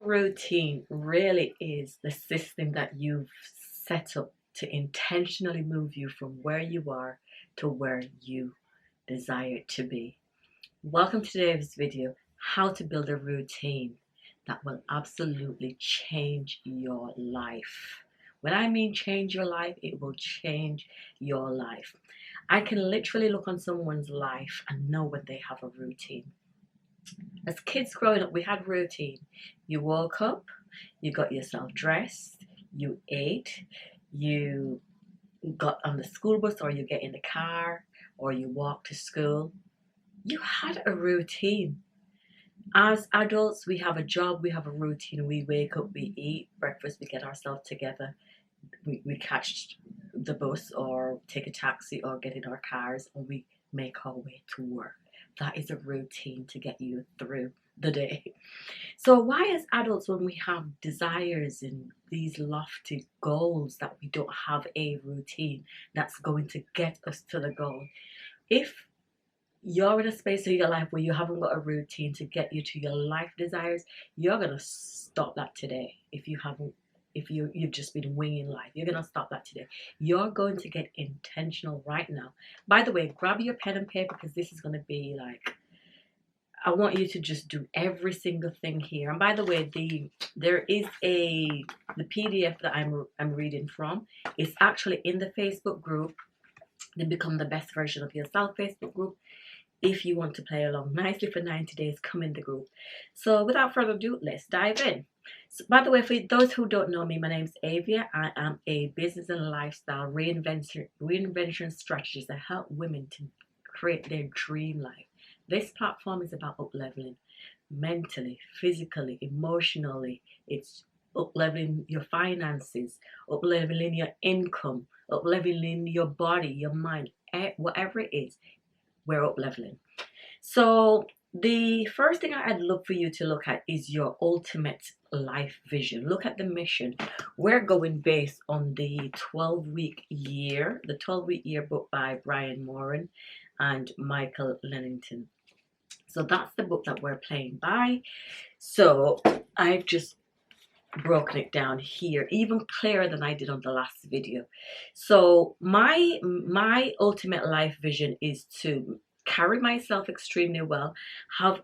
Routine really is the system that you've set up to intentionally move you from where you are to where you desire to be. Welcome to today's video, how to build a routine that will absolutely change your life. When I mean change your life, it will change your life. I can literally look on someone's life and know when they have a routine. As kids growing up, we had routine. You woke up, you got yourself dressed, you ate, you got on the school bus or you get in the car or you walk to school. You had a routine. As adults, we have a job, we have a routine. We wake up, we eat breakfast, we get ourselves together, we catch the bus or take a taxi or get in our cars and we make our way to work. That is a routine to get you through the day. So why as adults, when we have desires and these lofty goals, that we don't have a routine that's going to get us to the goal? If you're in a space of your life where you haven't got a routine to get you to your life desires, you're gonna stop that today. If you've just been winging life, you're gonna stop that today. You're going to get intentional right now. By the way, grab your pen and paper because this is gonna be like, I want you to just do every single thing here. And by the way, there is the PDF that I'm reading from. It's actually in the Facebook group, the Become the Best Version of Yourself Facebook group. If you want to play along nicely for 90 days, come in the group. So without further ado, let's dive in. So, by the way, for those who don't know me, my name's Avia. I am a business and lifestyle reinvention strategist that help women to create their dream life. This platform is about up-leveling mentally, physically, emotionally. It's up-leveling your finances, up-leveling your income, up-leveling your body, your mind, whatever it is, we're up-leveling. So the first thing I'd love for you to look at is your ultimate life vision. Look at the mission. We're going based on the 12-week year, the 12-week year book by Brian Moran and Michael Lennington. So that's the book that we're playing by. So I've just broken it down here even clearer than I did on the last video. So my ultimate life vision is to carry myself extremely well, have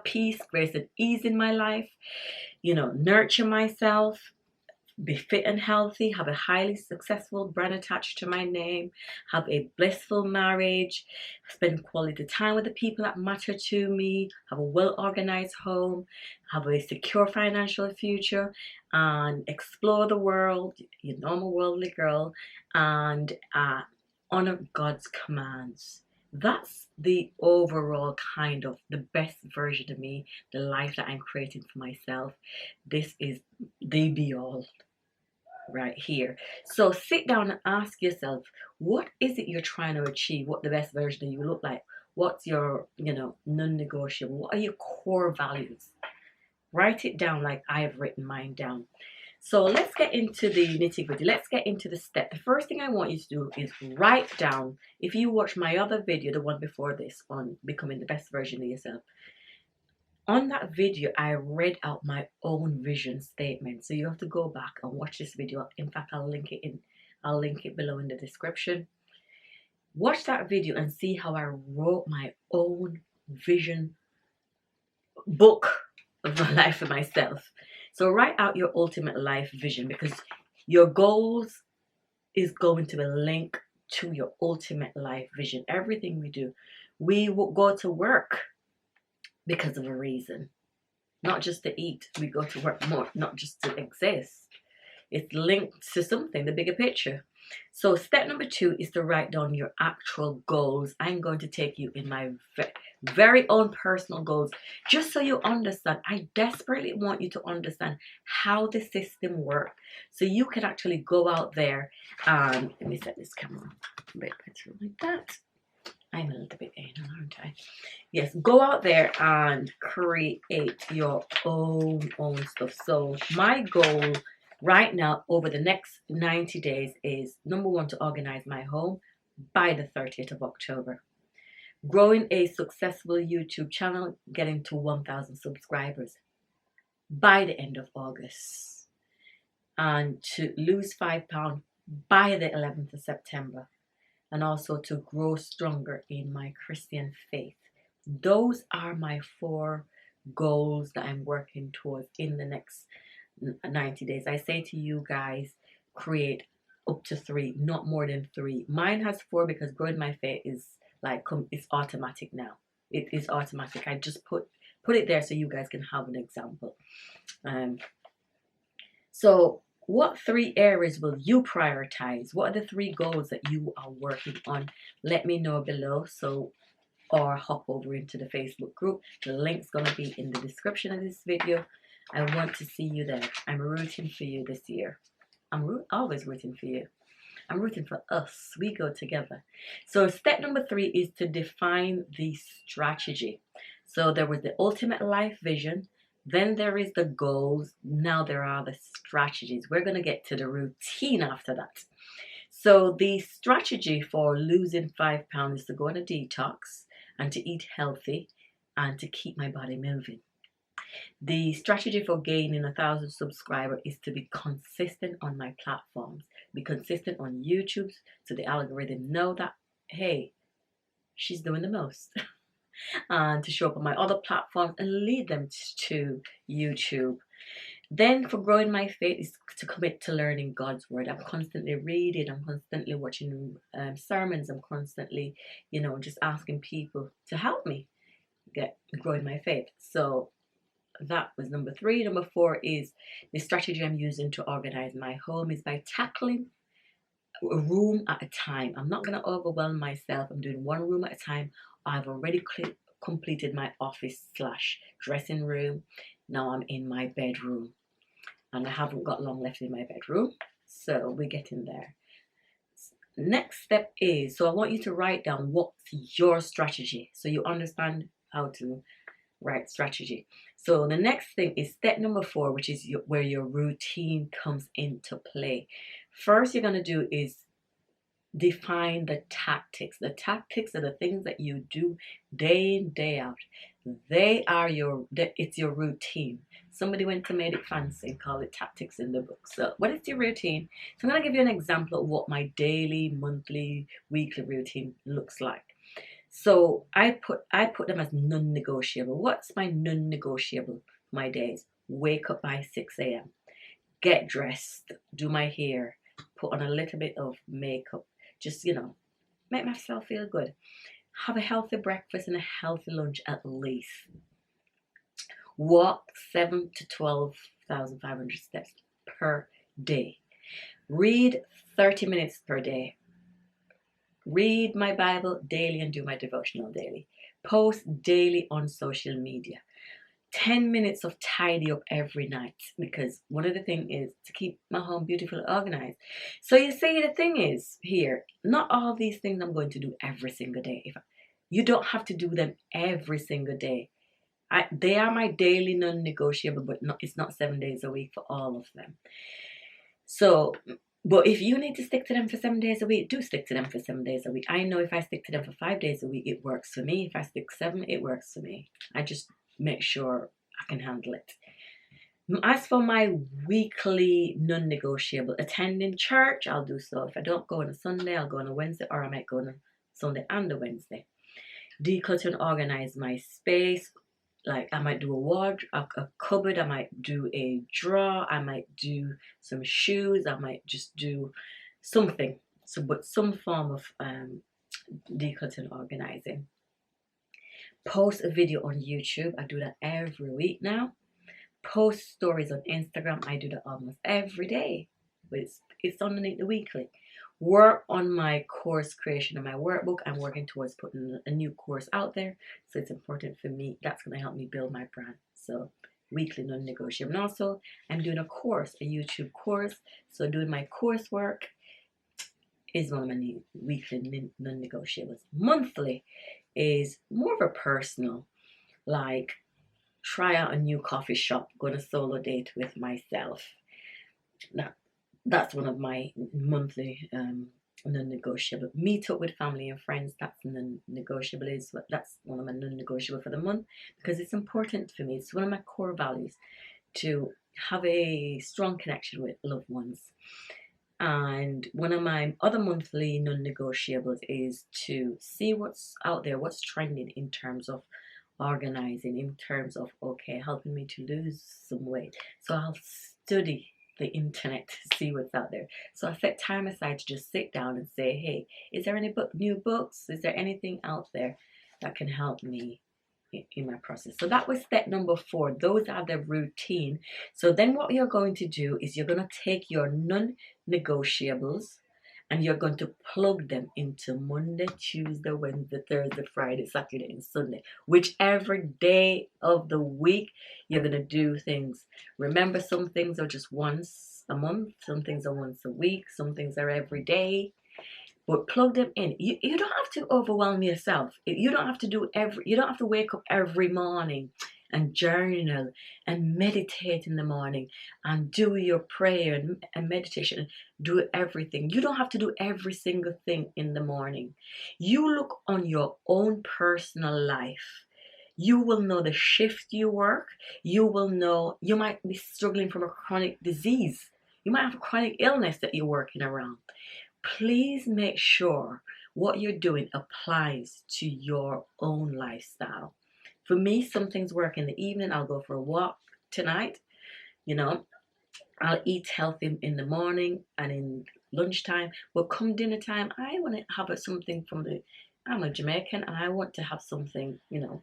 peace, grace, and ease in my life, nurture myself, be fit and healthy, have a highly successful brand attached to my name, have a blissful marriage, spend quality time with the people that matter to me, have a well-organized home, have a secure financial future, and explore the world, you know I'm a worldly girl, and honor God's commands. That's the overall kind of the best version of me, the life that I'm creating for myself. This is the be all right here. So sit down and ask yourself, what is it you're trying to achieve? What the best version of you look like? What's your, non-negotiable? What are your core values? Write it down like I have written mine down. So let's get into the nitty-gritty. Let's get into the step. The first thing I want you to do is write down, if you watch my other video, the one before this on becoming the best version of yourself, on that video, I read out my own vision statement. So you have to go back and watch this video. In fact, I'll link it below in the description. Watch that video and see how I wrote my own vision book of my life for myself. So write out your ultimate life vision, because your goals is going to be linked to your ultimate life vision. Everything we do, we will go to work because of a reason, not just to eat. We go to work more, not just to exist. It's linked to something, the bigger picture. So step number 2 is to write down your actual goals. I'm going to take you in my very own personal goals, just so you understand. I desperately want you to understand how the system works, so you can actually go out there and, let me set this camera a bit better like that. I'm a little bit anal, aren't I? Yes, go out there and create your own stuff. So my goal right now over the next 90 days is, number 1, to organize my home by the 30th of October. growing a successful YouTube channel, getting to 1,000 subscribers by the end of August, and to lose £5 by the 11th of September, and also to grow stronger in my Christian faith. Those are my 4 goals that I'm working towards in the next 90 days. I say to you guys, create up to 3, not more than 3. Mine has 4 because growing my faith is like, it's automatic now. It is automatic. I just put it there so you guys can have an example. So what 3 areas will you prioritize? What are the 3 goals that you are working on? Let me know below. Or hop over into the Facebook group. The link's gonna be in the description of this video. I want to see you there. I'm rooting for you this year. I'm always rooting for you. I'm rooting for us. We go together. So step number 3 is to define the strategy. So there was the ultimate life vision. Then there is the goals. Now there are the strategies. We're going to get to the routine after that. So the strategy for losing £5 is to go on a detox and to eat healthy and to keep my body moving. The strategy for gaining 1,000 subscribers is to be consistent on my platforms. Be consistent on YouTube so the algorithm know that, hey, she's doing the most. And to show up on my other platforms and lead them to YouTube. Then for growing my faith is to commit to learning God's word. I'm constantly reading, I'm constantly watching sermons, I'm constantly, just asking people to help me get growing my faith. So that was number 3. Number 4 is the strategy I'm using to organize my home is by tackling a room at a time. I'm not going to overwhelm myself. I'm doing 1 room at a time. I've already completed my office/dressing room. Now I'm in my bedroom. And I haven't got long left in my bedroom. So we're getting there. Next step is, so I want you to write down what's your strategy. So you understand how to write strategy. So the next thing is step number 4, which is where your routine comes into play. First you're going to do is define the tactics. The tactics are the things that you do day in, day out. It's your routine. Somebody went to made it fancy and called it tactics in the book. So what is your routine? So I'm going to give you an example of what my daily, monthly, weekly routine looks like. So I put them as non-negotiable. What's my non-negotiable? My days. Wake up by 6 a.m. Get dressed. Do my hair. Put on a little bit of makeup. Just, make myself feel good. Have a healthy breakfast and a healthy lunch at least. Walk 7 to 12,500 steps per day. Read 30 minutes per day. Read my Bible daily and do my devotional daily. Post daily on social media. 10 minutes of tidy up every night, because one of the things is to keep my home beautiful and organized. So you see, the thing is here, not all these things I'm going to do every single day. You don't have to do them every single day. They are my daily non-negotiable, but it's not 7 days a week for all of them. So, but if you need to stick to them for 7 days a week, do stick to them for 7 days a week. I know if I stick to them for 5 days a week, it works for me. If I stick 7, it works for me. I just make sure I can handle it. As for my weekly non-negotiable, attending church, I'll do so. If I don't go on a Sunday, I'll go on a Wednesday, or I might go on a Sunday and a Wednesday. Declutter and organize my space. Like I might do a wardrobe, a cupboard, I might do a drawer, I might do some shoes, I might just do something. But some form of declutter and organizing. Post a video on YouTube. I do that every week now. Post stories on Instagram. I do that almost every day. But it's underneath the weekly. Work on my course creation of my workbook. I'm working towards putting a new course out there. So it's important for me. That's going to help me build my brand. So weekly non-negotiable. And also I'm doing a course, a YouTube course. So doing my coursework is one of my weekly non-negotiables. Monthly is more of a personal, like try out a new coffee shop, go on a solo date with myself. Now, that's one of my monthly non-negotiable. Meet up with family and friends, that's non-negotiable. That's one of my non-negotiable for the month, because it's important for me. It's one of my core values to have a strong connection with loved ones. And one of my other monthly non-negotiables is to see what's out there, what's trending in terms of organizing, in terms of, okay, helping me to lose some weight. So I'll study the internet to see what's out there. So I set time aside to just sit down and say, hey, is there any new books? Is there anything out there that can help me in my process? So that was step number 4. Those are the routine. So then what you're going to do is you're going to take your non-negotiables and you're going to plug them into Monday, Tuesday, Wednesday, Thursday, Friday, Saturday, and Sunday. Whichever day of the week you're going to do things. Remember, some things are just once a month, some things are once a week, some things are every day. But plug them in. You don't have to overwhelm yourself. You don't have to you don't have to wake up every morning and journal and meditate in the morning and do your prayer and meditation. Do everything. You don't have to do every single thing in the morning. You look on your own personal life. You will know the shift you work. You will know you might be struggling from a chronic disease. You might have a chronic illness that you're working around. Please make sure what you're doing applies to your own lifestyle. For me, some things work in the evening. I'll go for a walk tonight. You know, I'll eat healthy in the morning and in lunchtime. But come dinner time, I want to have something from I'm a Jamaican and I want to have something,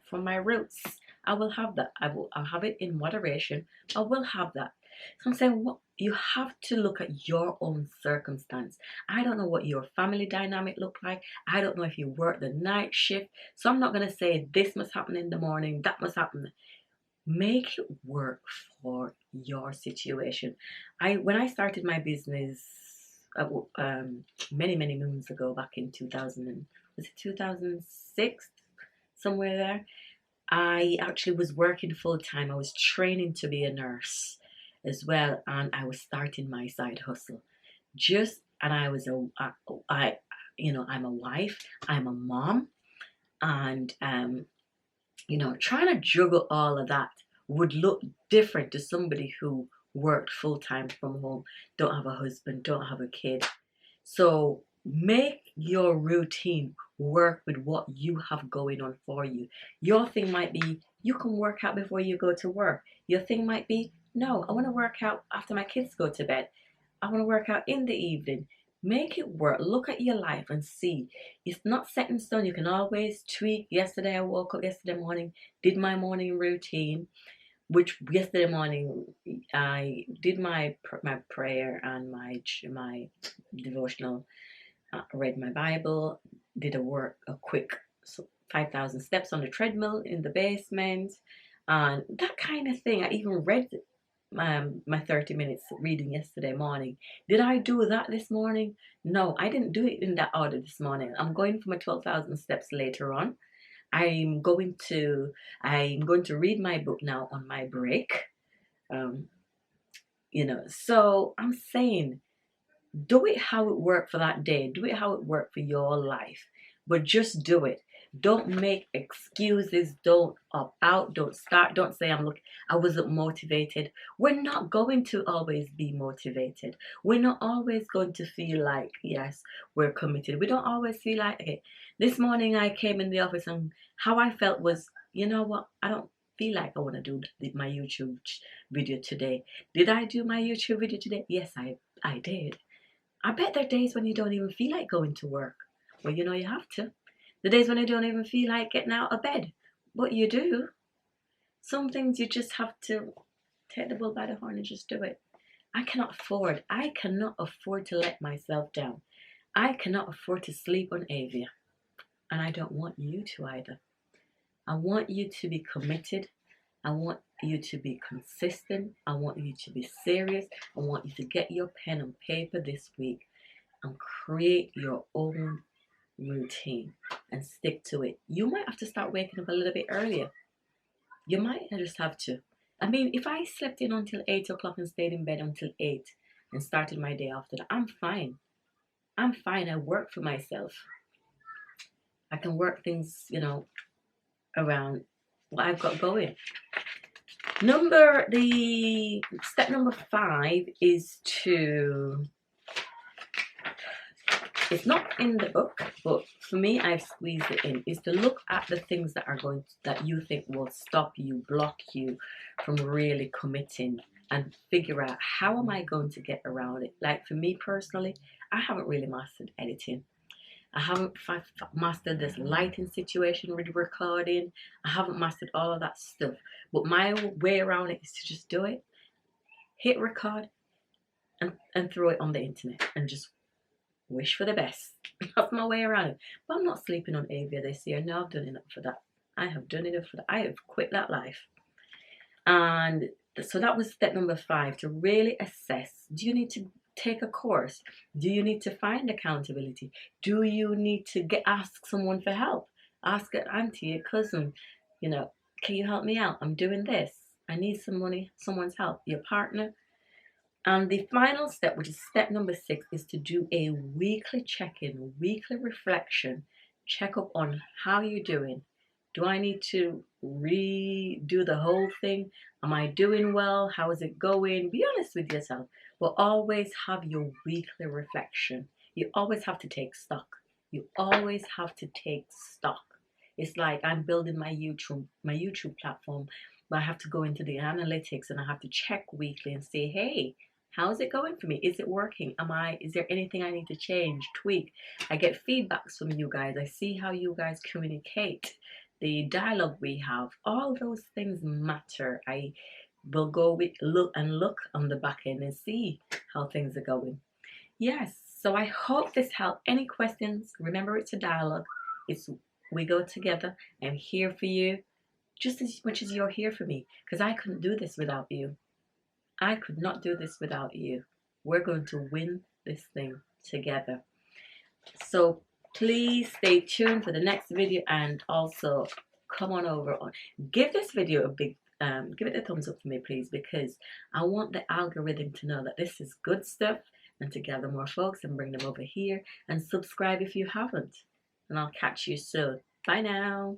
from my roots. I will have that. I'll have it in moderation. I will have that. So I'm saying, you have to look at your own circumstance. I don't know what your family dynamic look like. I don't know if you work the night shift. So I'm not going to say this must happen in the morning, that must happen. Make it work for your situation. When I started my business many moons ago, back in 2000, was it 2006, somewhere there, I actually was working full time. I was training to be a nurse as well, and I was starting my side hustle. And I was I'm a wife, I'm a mom, and trying to juggle all of that would look different to somebody who worked full time from home, don't have a husband, don't have a kid. So make your routine work with what you have going on for you. Your thing might be you can work out before you go to work. Your thing might be, no, I want to work out after my kids go to bed. I want to work out in the evening. Make it work. Look at your life and see. It's not set in stone. You can always tweak. Yesterday I woke up yesterday morning, did my morning routine, which yesterday morning I did my prayer and my devotional, read my Bible, did a quick 5,000 steps on the treadmill in the basement, and that kind of thing. I even read my 30 minutes reading yesterday morning. Did I do that this morning? No, I didn't do it in that order this morning. I'm going for my 12,000 steps later on. I'm going to read my book now on my break. So I'm saying, do it how it worked for that day. Do it how it worked for your life. But just do it. Don't make excuses. Don't opt out. Don't start. Don't say I wasn't motivated. We're not going to always be motivated. We're not always going to feel like, yes, we're committed. We don't always feel like, okay, this morning I came in the office and how I felt was, you know what, I don't feel like I want to do my YouTube video today. Did I do my YouTube video today? Yes, I did. I bet there are days when you don't even feel like going to work. Well, you have to. The days when you don't even feel like getting out of bed. But you do. Some things you just have to take the bull by the horn and just do it. I cannot afford to let myself down. I cannot afford to sleep on Avia. And I don't want you to either. I want you to be committed. I want you to be consistent. I want you to be serious. I want you to get your pen and paper this week and create your own routine and stick to it. You might have to start waking up a little bit earlier. You might just have to. I mean, if I slept in until 8 o'clock and stayed in bed until 8 and started my day after that, I'm fine. I'm fine. I work for myself. I can work things, around what I've got going. Step number 5 is to, it's not in the book, but for me, I've squeezed it in, is to look at the things that you think will stop you, block you from really committing, and figure out, how am I going to get around it? Like for me personally, I haven't really mastered editing. I haven't mastered this lighting situation with recording. I haven't mastered all of that stuff. But my way around it is to just do it, hit record, and throw it on the internet and just wish for the best. That's my way around it. But I'm not sleeping on Avia this year. No, I've done enough for that. I have done enough for that. I have quit that life. And so that was step number 5, to really assess. Do you need to take a course? Do you need to find accountability? Do you need to ask someone for help? Ask an auntie, a cousin, can you help me out? I'm doing this. I need someone's help. Your partner. And the final step, which is step number 6, is to do a weekly check-in, weekly reflection, check up on how you're doing. Do I need to redo the whole thing? Am I doing well? How is it going? Be honest with yourself, but always have your weekly reflection. You always have to take stock. You always have to take stock. It's like I'm building my YouTube platform, but I have to go into the analytics and I have to check weekly and say, hey, how's it going for me? Is it working? Is there anything I need to change, tweak? I get feedbacks from you guys. I see how you guys communicate, the dialogue we have. All those things matter. I will look on the back end and see how things are going. Yes, so I hope this helped. Any questions? Remember, it's a dialogue. We go together. I'm here for you just as much as you're here for me, because I couldn't do this without you. I could not do this without you. We're going to win this thing together. So please stay tuned for the next video, and also come on over give this video a big give it a thumbs up for me, please, because I want the algorithm to know that this is good stuff, and to gather more folks and bring them over here. And subscribe if you haven't, and I'll catch you soon. Bye now.